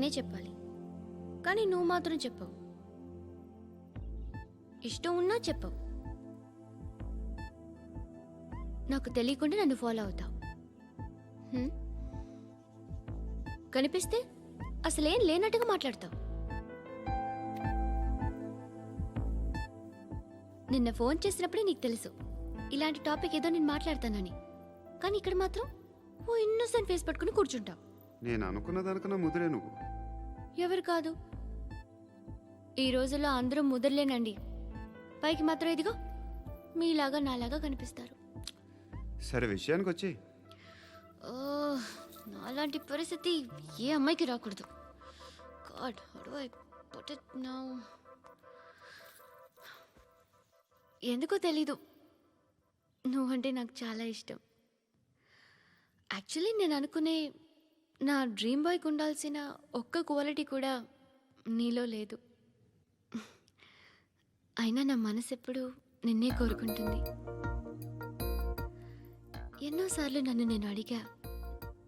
నేనే చెప్పాలి, కానీ నువ్వు మాత్రం చెప్పవు. ఇష్టం ఉన్నా చెప్పవు. నాకు తెలియకుండా నన్ను ఫాలో అవుతావు. కనిపిస్తే అసలేం లేనట్టుగా మాట్లాడతావు. నిన్న ఫోన్ చేసినప్పుడే నీకు తెలుసు ఇలాంటి టాపిక్ ఏదో నేను మాట్లాడతానని, కానీ ఇక్కడ మాత్రం ఓ ఇన్నోసెంట్ ఫేస్ పట్టుకుని కూర్చుంటావు. నేను అనుకున్న దానికన్నా ముదిరే నువ్వు. ఎవరు కాదు, ఈ రోజుల్లో అందరూ ముదరలేనండి. పైకి మాత్రం ఇదిగో మీలాగా నాలాగా కనిపిస్తారు. సరే విషయానికి వచ్చి, నాలాంటి పరిస్థితి ఏ అమ్మాయికి రాకూడదు. God, how do I put it now? ఎందుకో తెలీదు, నువ్వంటే నాకు చాలా ఇష్టం. యాక్చువల్లీ నేను అనుకునే నా డ్రీమ్ బాయ్కి ఉండాల్సిన ఒక్క క్వాలిటీ కూడా నీలో లేదు. అయినా నా మనసు ఎప్పుడు నిన్నే కోరుకుంటుంది. ఎన్నోసార్లు నన్ను నేను అడిగా,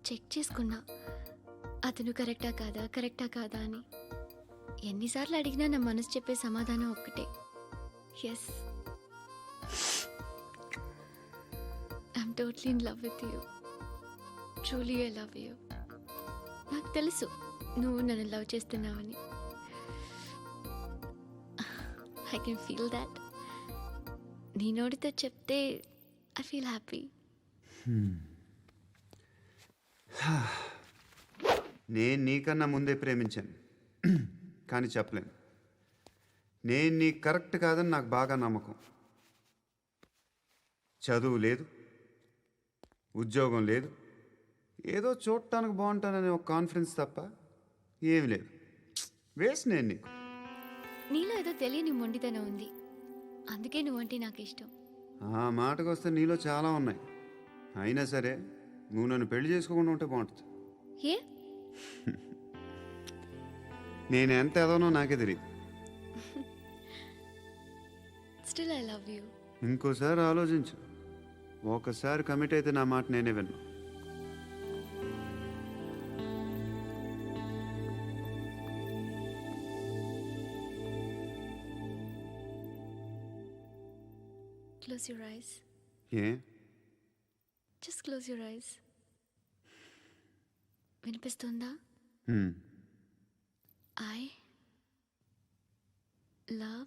చెక్ చేసుకున్నా అతను కరెక్టా కాదా అని. ఎన్నిసార్లు అడిగినా నా మనసు చెప్పే సమాధానం ఒక్కటే, yes, I'm totally in love with you. Truly I love you. నాకు తెలుసు నువ్వు నన్ను లవ్ చేస్తున్నావని. I can feel that. నీ నోటితో చెప్తే ఐ ఫీల్ హ్యాపీ. నేను నీకన్నా ముందే ప్రేమించాను, కానీ చెప్పలేను. నేను నీకు కరెక్ట్ కాదని నాకు బాగా నమ్మకం. చదువు లేదు, ఉద్యోగం లేదు, ఏదో చూడటానికి బాగుంటాననే ఒక కాన్ఫిడెన్స్ తప్ప ఏమి లేదు. వేస్ట్ నేను నీకు. నీలో ఏదో తెలియని మొండితనం ఉంది, అందుకే నువ్వంటే నాకు ఇష్టం. ఆ మాటకు వస్తే నీలో చాలా ఉన్నాయి. అయినా సరే నువ్వు నన్ను పెళ్లి చేసుకోకుండా ఉంటే బాగుంటుంది. ఏ? నేను ఎంత ఎదవనో నాకే తెలియదు. Still I love you. ఇంకోసారి ఆలోచించు. ఒకసారి కమిట్ అయితే నా మాట నేనే విన్నా. Close your eyes. A? Just close your eyes. వినిపిస్తుందా? I love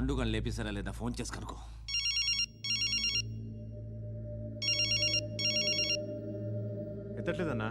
పండుగను లేపిస్తారా లేదా ఫోన్ చేసి కనుకో. ఎత్తట్లేదన్నా.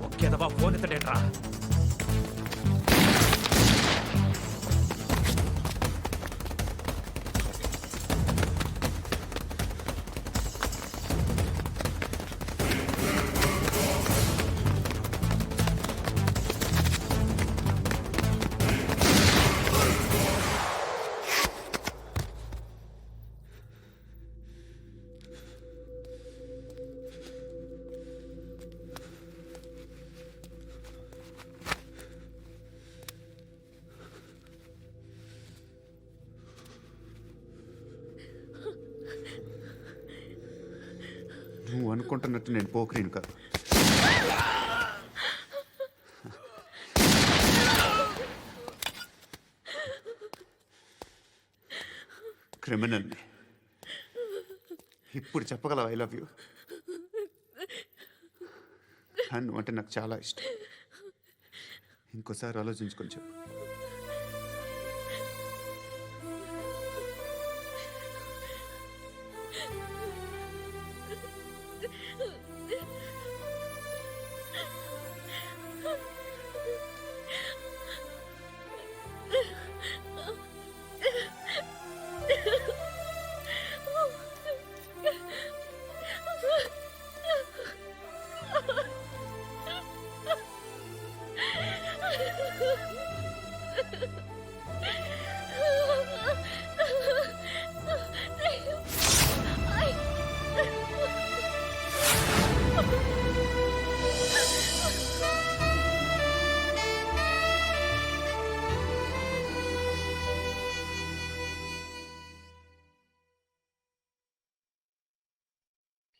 ఒకేదవా ఫోన్ ఎత్తడేట్రా. నువ్వు అనుకుంటున్నట్టు నేను పోకరీని కాదు. క్రిమినల్ని. ఇప్పుడు చెప్పగలవు ఐ లవ్ యూ. నువ్వు అంటే నాకు చాలా ఇష్టం. ఇంకోసారి ఆలోచించుకొని చెప్పు.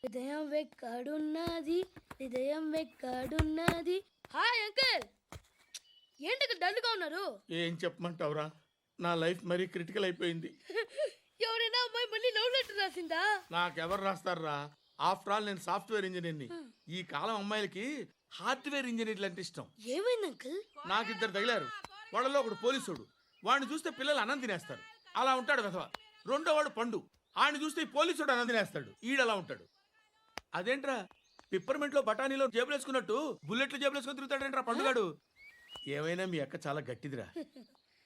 హృదయం వెక్కడున్నది, హృదయం వెక్కడున్నది. హాయ్ అంకుల్, ఏంటి డల్గా ఉన్నారు? ఏం చెప్పమంటావురా, నా లైఫ్ మరీ క్రిటికల్ అయిపోయింది. ఎవరైనా అమ్మాయి మళ్ళీ లవ్ లెటర్ రాసిందా? నాకెవరు రాస్తారా? ఆఫ్టర్ ఆల్ నేను సాఫ్ట్వేర్ ఇంజనీర్ని. ఈ కాలం అమ్మాయిలకి హార్డ్వేర్ ఇంజనీర్లు అంటే ఇష్టం. ఏమైంది అంకుల్? నాకు ఇద్దరు తగిలారు. వాళ్ళలో ఒకడు పోలీసుడు. వాడిని చూస్తే పిల్లలు అన్నం తినేస్తారు, అలా ఉంటాడు వెధవ. రెండో వాడు పండు. ఆయన చూస్తే ఈ పోలీసుడు అన్నం తినేస్తాడు, ఈడలా ఉంటాడు. అదేంట్రా, పిప్పర్మెంట్లో బఠానీలో జేబులు వేసుకున్నట్టు బుల్లెట్లు జేబులు వేసుకుని తిరుగుతాడేంట్రా పండుగాడు. ఏమైనా మీ అక్క చాలా గట్టిదిరా.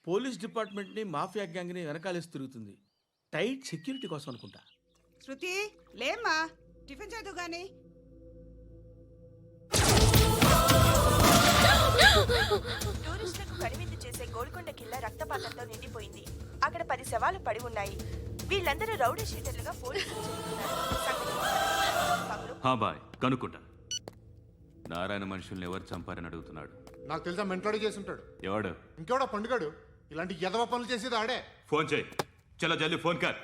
పోలీస్ డిపార్ట్మెంట్ ని మాఫియా గ్యాంగ్ ని వెనకాలేసి తిరుగుతుంది. టైట్ సెక్యూరిటీ కోసం అనుకుంటా. శృతి లేమ్మా, టిఫిన్ చేద్దు గాని. టూరిస్టులకు కనువిందు చేసే గోల్కొండ కిల్లా రక్తపాతంతో నిండిపోయింది. అక్కడ 10 శవాలు పడి ఉన్నాయి. వీళ్ళందరూ రౌడీ షీటర్లుగా పోలీసులు బాయ్ కనుక్కుంటా. నారాయణ మనుషుల్ని ఎవరు చంపారని అడుగుతున్నాడు. నాకు తెలుసా మెంటోడి చేసి ఉంటాడు. ఎవడు? ఇంకెవడా పండుగాడు. ఇలాంటి ఎదవ పనులు చేసేది ఆడే. ఫోన్ చేయి. చలో జల్దీ ఫోన్ కర్.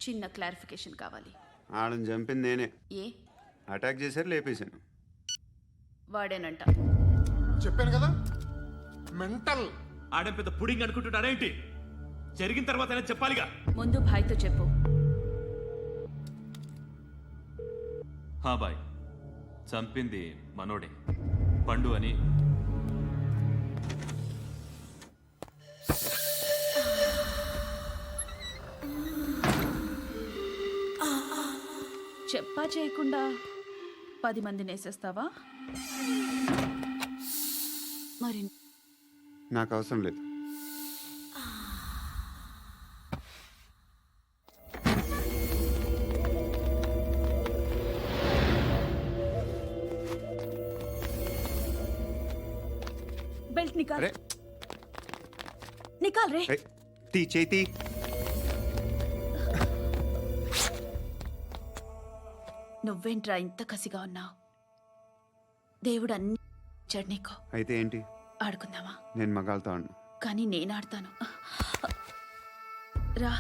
చిన్న క్లారిఫికేషన్ కావాలి. ఆడని చంపింది నేనే. ఏ అటాక్ చేశారు, లేపేశాను. వాడేనంట. చెప్పాను కదా మెంటల్. ఆడే పెద్ద పుడింగ్ అనుకుంటున్నాడేంటి? జరిగిన తర్వాత అయినా చెప్పాలిగా. ముందు భాయ్తో చెప్పు. బాయ్ చంపింది మనోడే, పండు అని. చెప్పా చేయకుండా 10 మందిని వేసేస్తావా? మరి నాకు అవసరం లేదు. బెల్ట్ నికాల్. అరే నికాల్ రే. తీ చేతి. నువ్వేంట్రా ఇంత కసిగా ఉన్నావు? దేవుడు అన్ని ఇచ్చాడు నీకు. అయితే ఏంటి? ఆడుకుందామా? నేను మగాళ్ళతో ఆడను. కానీ నేను ఆడతాను. రా.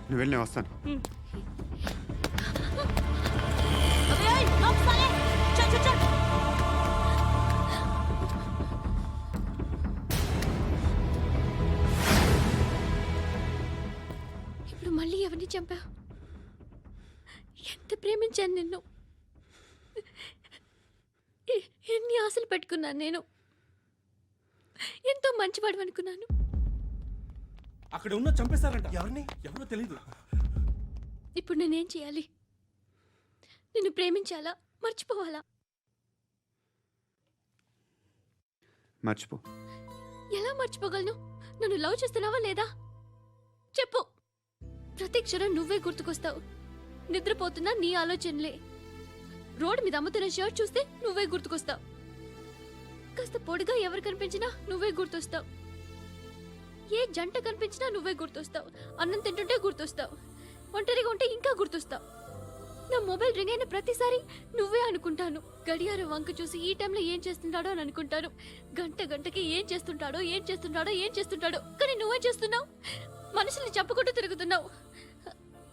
నువ్వు వెళ్ళి నేను వస్తాను. ఇప్పుడు మళ్ళీ ఎవరిని చంపా? ఎంత ప్రేమించాను నిన్ను, ఎన్ని ఆశలు పెట్టుకున్నాను నేను, ఎంతో మంచివాడు అనుకున్నాను. అక్కడ ఉన్న చంపేశారంట. ఎవరిని? ఎవరో తెలీదు. ఇప్పుడు నేనేం చేయాలి? నిన్ను ప్రేమించాలా, మర్చిపోవాలా? మర్చిపో. ఎలా మర్చిపోగలను? నన్ను లవ్ చేస్తున్నావా లేదా చెప్పు. ప్రతి క్షణం నువ్వే గుర్తుకొస్తావు. నిద్రపోతున్నా నీ ఆలోచనలే. రోడ్డు మీద అమ్ముతున్న షర్ట్ చూస్తే నువ్వే గుర్తుకొస్తావు. కాస్త పొడిగా ఎవరు కనిపించినా నువ్వే గుర్తొస్తావు. ఏ జంట కనిపించినా నువ్వే గుర్తొస్తావు. అన్నం తింటుంటే గుర్తొస్తావు. ఒంటరిగా ఉంటే ఇంకా గుర్తొస్తావు. నా మొబైల్ రింగ్ అయిన ప్రతిసారి నువ్వే అనుకుంటాను. గడియారం వంక చూసి ఈ టైంలో ఏం చేస్తుంటాడో అని అనుకుంటాను. గంట గంటకి ఏం చేస్తుంటాడో కానీ నువ్వే చేస్తున్నావు. మనుషుల్ని చంపుకుంటూ తిరుగుతున్నావు.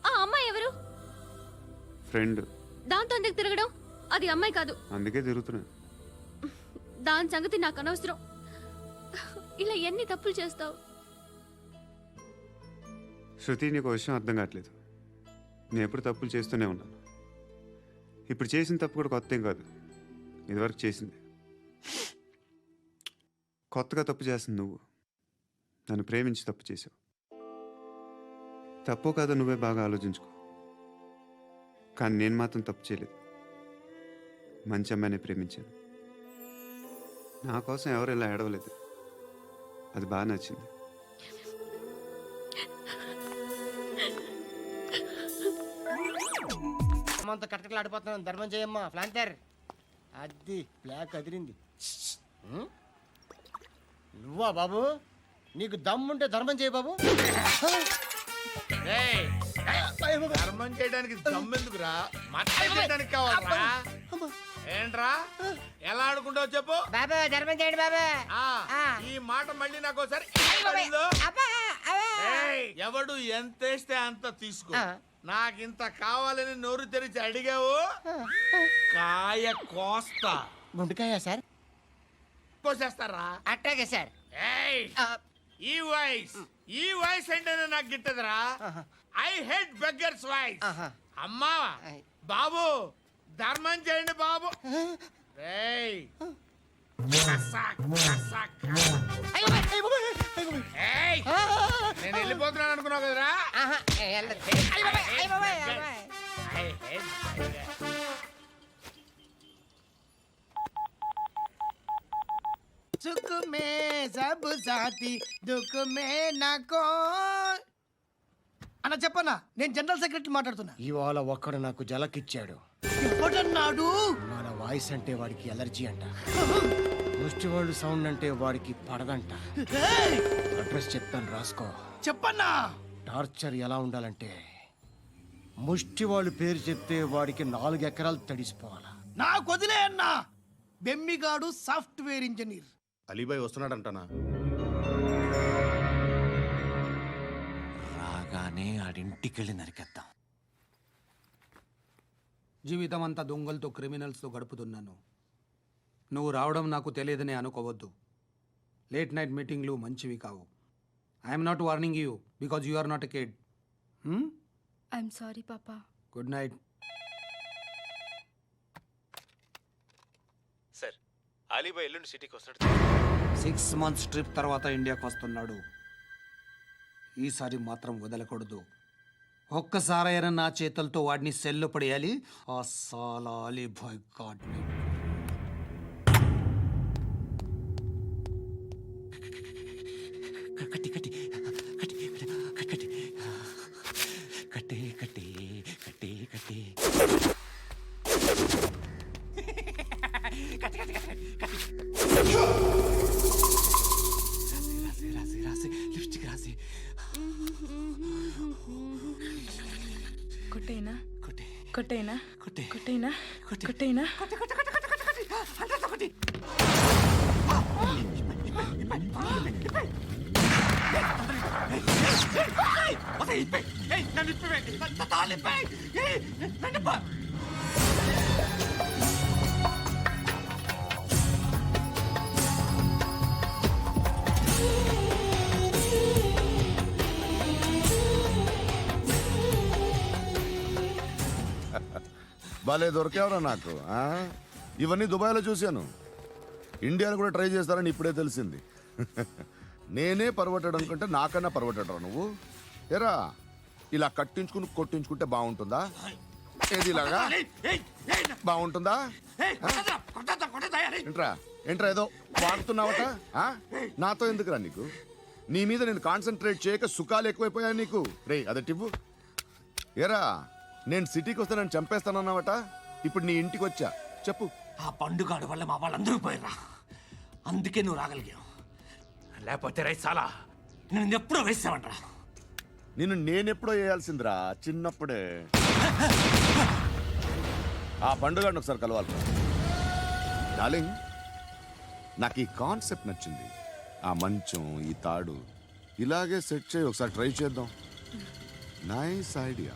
ఆ అమ్మాయి ఎవరు? ఫ్రెండ్. దాంతో ఎందుకు తిరగడం? అది అమ్మాయి కాదు. అందుకే తిరుగుతున్నా. దాని సంగతి నాకు అనవసరం. ఇలా ఎన్ని తప్పులు చేస్తావు? శృతి, నీకు విషయం అర్థం కావట్లేదు. నేను ఎప్పుడు తప్పులు చేస్తూనే ఉన్నాను. ఇప్పుడు చేసిన తప్పు కూడా కొత్త ఏం కాదు, ఇదివరకు చేసింది. కొత్తగా తప్పు చేస్తుంది నువ్వు. నన్ను ప్రేమించి తప్పు చేసావు. తప్పో కాదో నువ్వే బాగా ఆలోచించుకో. కానీ నేను మాత్రం తప్పు చేయలేదు. మంచి అమ్మాయిని ప్రేమించాను. నా కోసం ఎవరు ఇలా ఏడవలేదు. అది బాగా నచ్చింది. అమ్మంత కట్టకలు ఆడిపోతున్నాను. ధర్మం చేయమ్మా. ఫ్లాంటర్ అది బ్లాక్ అదిరింది. నువ్వా బాబు? నీకు దమ్ముంటే ధర్మం చేయ బాబు. ధర్మం చేయడానికి దమ్మెందుకురా? మర్డర్ చేయడానికి కావాలరా? ఏంట్రా ఎలా ఆడుకుంటావు చెప్పు. బాబా ధర్మం చేయండి బాబా. ఈ మాట మళ్ళీ నాకు ఒకసారి ఎవడు ఎంత వేస్తే అంత తీసుకో. నాకింత కావాలని నోరు తెరిచి అడిగావు, కాయ కోస్తా. గుండెకాయ సార్? కోసేస్తారా? అట్టాగే సార్. ఈ వాయిస్ అంటేనే నాకు గిట్టదురా. I hate beggars voice. అమ్మా బాబు ధర్మం చేయండి బాబు. నేను వెళ్ళిపోతున్నాను అనుకున్నావు కదరా? ఆహా, వెళ్ళదు. అయ్ బాబాయ్, అయ్ బాబాయ్, అయ్ బాబాయ్. సుఖ మే సబ్ సాథీ దుఃఖ మే నాకో. అన్న చెప్పన్నా, నేను జనరల్ సెక్రటరీ మాట్లాడుతున్నా. ఇవాళ ఒక్కడు నాకు జలకిచ్చాడు. ఎవడన్నాడు? మన వాయిస్ అంటే వాడికి ఎలర్జీ అంట. ముష్టి వాళ్ళు సౌండ్ అంటే వాడికి పడదంట. అడ్రస్ చెప్తాను, రాసుకో. చెప్పన్నా. టార్చర్ ఎలా ఉండాలంటే ముష్టి వాళ్ళు పేరు చెప్తే వాడికి 4 ఎకరాలు తడిసిపోవాలా. నాకు వదిలే అన్నా. బెమ్మిగాడు సాఫ్ట్వేర్ ఇంజనీర్. అలీబాయ్ వస్తున్నాడంటనా? రాగానే ఆడింటికెళ్ళి నరికేద్దాం. జీవితం అంతా దొంగలతో క్రిమినల్స్తో గడుపుతున్నాను. నువ్వు రావడం నాకు తెలియదని అనుకోవద్దు. లేట్ నైట్ మీటింగ్లు మంచివి కావు. I'm not warning you because you are not a kid. I'm sorry పాపా. Good night. సార్ అలీబాయ్ ఎల్లుండి సిటీకి వస్తాడు. 6 months ట్రిప్ తర్వాత ఇండియాకి వస్తున్నాడు. ఈసారి మాత్రం వదలకూడదు. ఒక్కసారైనా నా చేతులతో వాడిని సెల్లు పడేయాలి. ఆ సాలా అలీబాయ్ గాడ్ని. కట్టి కట్టి కట్టి కట్టి కట్టి కట్టి కట్టి కట్టి రాసి రాసి లిప్స్టిక్ రాసి కొట్టేనా కొట్టి కొట్టేనా కొట్టి కొట్టేనా కొట్టి కొట్టేనా కొట్టి కొట్టి కొట్టి కొట్టి కొట్టి అంటే కొట్టి. భలే దొరికేవరా నాకు. ఇవన్నీ దుబాయ్లో చూశాను. ఇండియాలో కూడా ట్రై చేస్తారని ఇప్పుడే తెలిసింది. నేనే పర్వటాడు అనుకుంటే నాకన్నా పర్వటాడరా నువ్వు? ఎరా ఇలా కట్టించుకుని కొట్టించుకుంటే బాగుంటుందా? ఏది ఇలాగా బాగుంటుందా? ఏంట్రా ఏంట్రా ఏదో వాడుతున్నావట? నాతో ఎందుకురా నీకు? నీ మీద నేను కాన్సన్ట్రేట్ చేయక సుఖాలు ఎక్కువైపోయా నీకు. రే అదటివ్వు. ఏరా నేను సిటీకి వస్తే నన్ను చంపేస్తానన్నావట. ఇప్పుడు నీ ఇంటికి వచ్చా. చెప్పు. ఆ పండుగాడు వల్ల మా వాళ్ళందరూ పోయిర్రా. అందుకే నువ్వు రాగలిగావు. లేకపోతే రైసాలా నేను ఎప్పుడో వేసావంటరా. నిన్ను నేనెప్పుడో వేయాల్సిందిరా, చిన్నప్పుడే. ఆ పండుగను ఒకసారి కలవాలి డార్లింగ్. నాకు ఈ కాన్సెప్ట్ నచ్చింది. ఆ మంచం, ఈ తాడు ఇలాగే సెట్ చేయి, ఒకసారి ట్రై చేద్దాం. Nice idea.